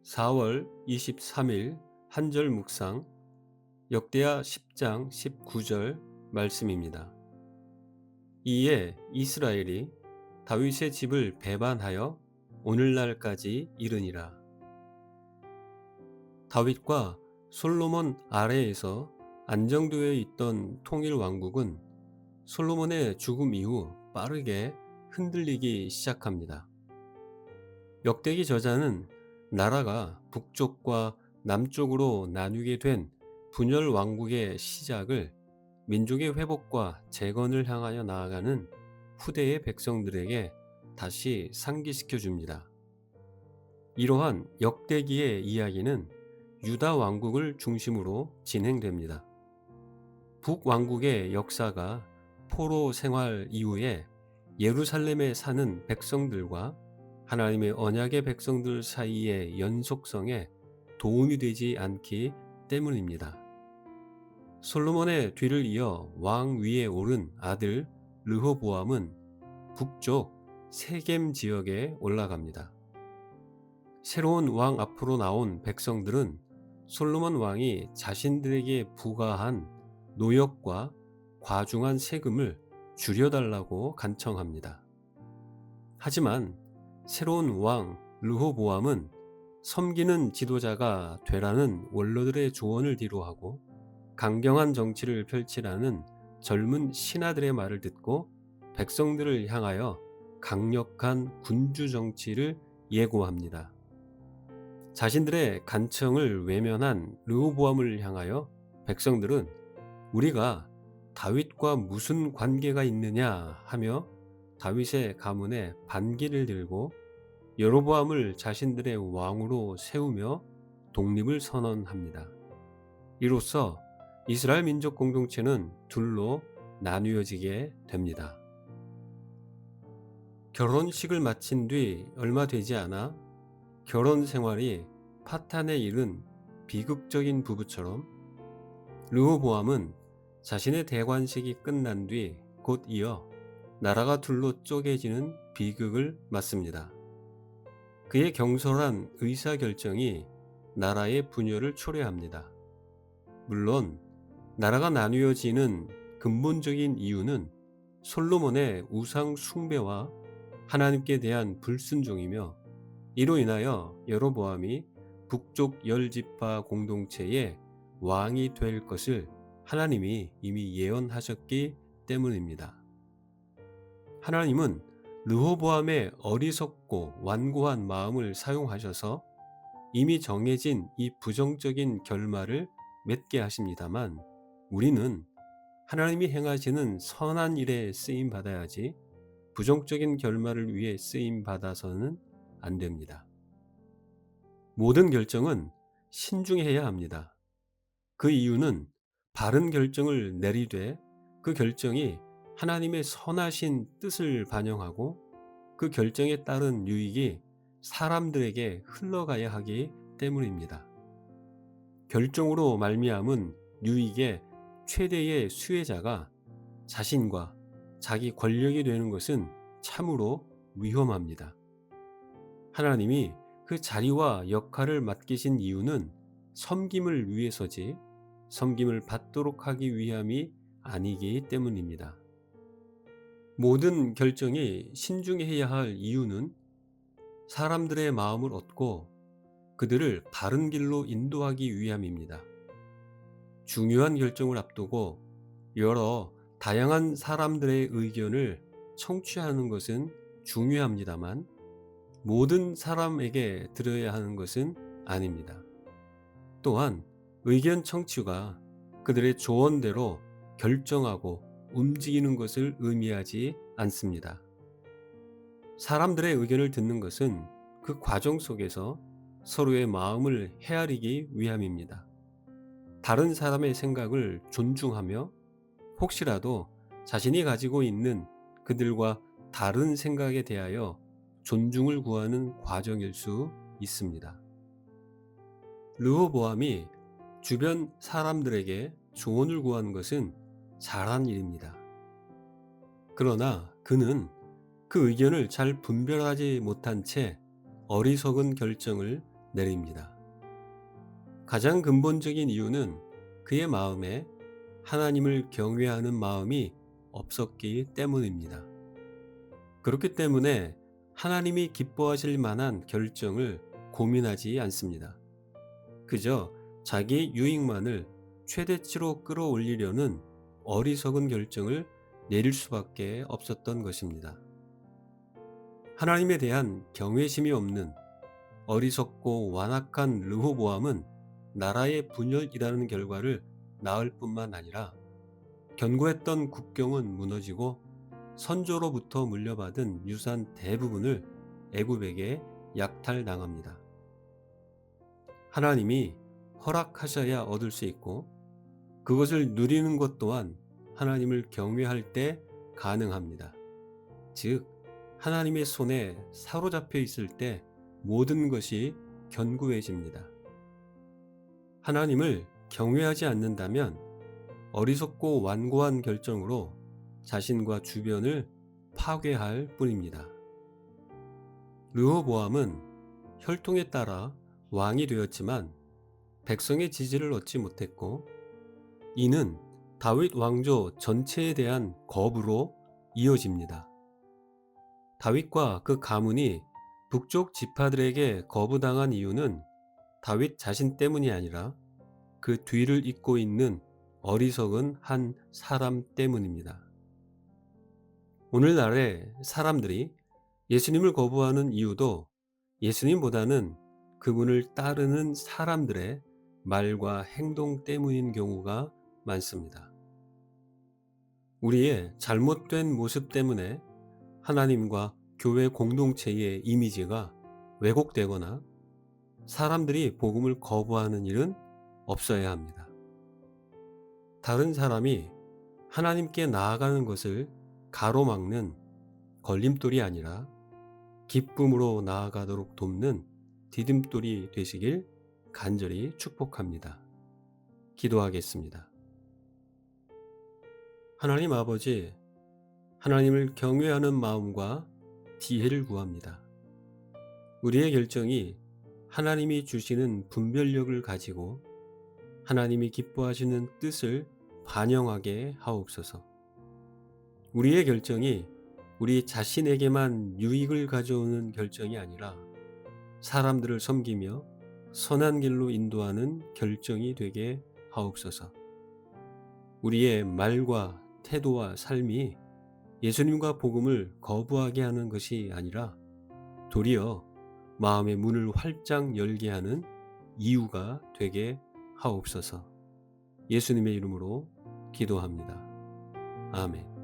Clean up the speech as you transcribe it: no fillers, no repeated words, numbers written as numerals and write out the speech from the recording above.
4월 23일 한절 묵상 역대하 10장 19절 말씀입니다. 이에 이스라엘이 다윗의 집을 배반하여 오늘날까지 이르니라. 다윗과 솔로몬 아래에서 안정되어 있던 통일 왕국은 솔로몬의 죽음 이후 빠르게 흔들리기 시작합니다. 역대기 저자는 나라가 북쪽과 남쪽으로 나뉘게 된 분열 왕국의 시작을 민족의 회복과 재건을 향하여 나아가는 후대의 백성들에게 다시 상기시켜 줍니다. 이러한 역대기의 이야기는 유다 왕국을 중심으로 진행됩니다. 북왕국의 역사가 포로 생활 이후에 예루살렘에 사는 백성들과 하나님의 언약의 백성들 사이의 연속성에 도움이 되지 않기 때문입니다. 솔로몬의 뒤를 이어 왕 위에 오른 아들 르호보암은 북쪽 세겜 지역에 올라갑니다. 새로운 왕 앞으로 나온 백성들은 솔로몬 왕이 자신들에게 부과한 노역과 과중한 세금을 줄여달라고 간청합니다. 하지만 새로운 왕 르호보암은 섬기는 지도자가 되라는 원로들의 조언을 뒤로하고 강경한 정치를 펼치라는 젊은 신하들의 말을 듣고 백성들을 향하여 강력한 군주 정치를 예고합니다. 자신들의 간청을 외면한 르호보암을 향하여 백성들은 우리가 다윗과 무슨 관계가 있느냐 하며 다윗의 가문에 반기를 들고 여로보암을 자신들의 왕으로 세우며 독립을 선언합니다. 이로써 이스라엘 민족 공동체는 둘로 나뉘어지게 됩니다. 결혼식을 마친 뒤 얼마 되지 않아 결혼 생활이 파탄에 이른 비극적인 부부처럼 르호보암은 자신의 대관식이 끝난 뒤 곧 이어 나라가 둘로 쪼개지는 비극을 맞습니다. 그의 경솔한 의사결정이 나라의 분열을 초래합니다. 물론 나라가 나뉘어지는 근본적인 이유는 솔로몬의 우상 숭배와 하나님께 대한 불순종이며 이로 인하여 여로보암이 북쪽 열 지파 공동체의 왕이 될 것을 하나님이 이미 예언하셨기 때문입니다. 하나님은 르호보암의 어리석고 완고한 마음을 사용하셔서 이미 정해진 이 부정적인 결말을 맺게 하십니다만 우리는 하나님이 행하시는 선한 일에 쓰임 받아야지 부정적인 결말을 위해 쓰임 받아서는 안 됩니다. 모든 결정은 신중해야 합니다. 그 이유는 바른 결정을 내리되 그 결정이 하나님의 선하신 뜻을 반영하고 그 결정에 따른 유익이 사람들에게 흘러가야 하기 때문입니다. 결정으로 말미암은 유익의 최대의 수혜자가 자신과 자기 권력이 되는 것은 참으로 위험합니다. 하나님이 그 자리와 역할을 맡기신 이유는 섬김을 위해서지 섬김을 받도록 하기 위함이 아니기 때문입니다. 모든 결정이 신중해야 할 이유는 사람들의 마음을 얻고 그들을 바른 길로 인도하기 위함입니다. 중요한 결정을 앞두고 여러 다양한 사람들의 의견을 청취하는 것은 중요합니다만 모든 사람에게 들어야 하는 것은 아닙니다. 또한 의견 청취가 그들의 조언대로 결정하고 움직이는 것을 의미하지 않습니다. 사람들의 의견을 듣는 것은 그 과정 속에서 서로의 마음을 헤아리기 위함입니다. 다른 사람의 생각을 존중하며 혹시라도 자신이 가지고 있는 그들과 다른 생각에 대하여 존중을 구하는 과정일 수 있습니다. 르호보암이 주변 사람들에게 조언을 구하는 것은 잘한 일입니다. 그러나 그는 그 의견을 잘 분별하지 못한 채 어리석은 결정을 내립니다. 가장 근본적인 이유는 그의 마음에 하나님을 경외하는 마음이 없었기 때문입니다. 그렇기 때문에 하나님이 기뻐하실 만한 결정을 고민하지 않습니다. 그저 자기 유익만을 최대치로 끌어올리려는 어리석은 결정을 내릴 수밖에 없었던 것입니다. 하나님에 대한 경외심이 없는 어리석고 완악한 르호보암은 나라의 분열이라는 결과를 낳을 뿐만 아니라 견고했던 국경은 무너지고 선조로부터 물려받은 유산 대부분을 애굽에게 약탈당합니다. 하나님이 허락하셔야 얻을 수 있고 그것을 누리는 것 또한 하나님을 경외할 때 가능합니다. 즉, 하나님의 손에 사로잡혀 있을 때 모든 것이 견고해집니다. 하나님을 경외하지 않는다면 어리석고 완고한 결정으로 자신과 주변을 파괴할 뿐입니다. 르호보암은 혈통에 따라 왕이 되었지만 백성의 지지를 얻지 못했고, 이는 다윗 왕조 전체에 대한 거부로 이어집니다. 다윗과 그 가문이 북쪽 지파들에게 거부당한 이유는 다윗 자신 때문이 아니라 그 뒤를 잇고 있는 어리석은 한 사람 때문입니다. 오늘날의 사람들이 예수님을 거부하는 이유도 예수님보다는 그분을 따르는 사람들의 말과 행동 때문인 경우가 많습니다. 우리의 잘못된 모습 때문에 하나님과 교회 공동체의 이미지가 왜곡되거나 사람들이 복음을 거부하는 일은 없어야 합니다. 다른 사람이 하나님께 나아가는 것을 가로막는 걸림돌이 아니라 기쁨으로 나아가도록 돕는 디딤돌이 되시길 간절히 축복합니다. 기도하겠습니다. 하나님 아버지, 하나님을 경외하는 마음과 지혜를 구합니다. 우리의 결정이 하나님이 주시는 분별력을 가지고 하나님이 기뻐하시는 뜻을 반영하게 하옵소서. 우리의 결정이 우리 자신에게만 유익을 가져오는 결정이 아니라 사람들을 섬기며 선한 길로 인도하는 결정이 되게 하옵소서. 우리의 말과 태도와 삶이 예수님과 복음을 거부하게 하는 것이 아니라 도리어 마음의 문을 활짝 열게 하는 이유가 되게 하옵소서. 예수님의 이름으로 기도합니다. 아멘.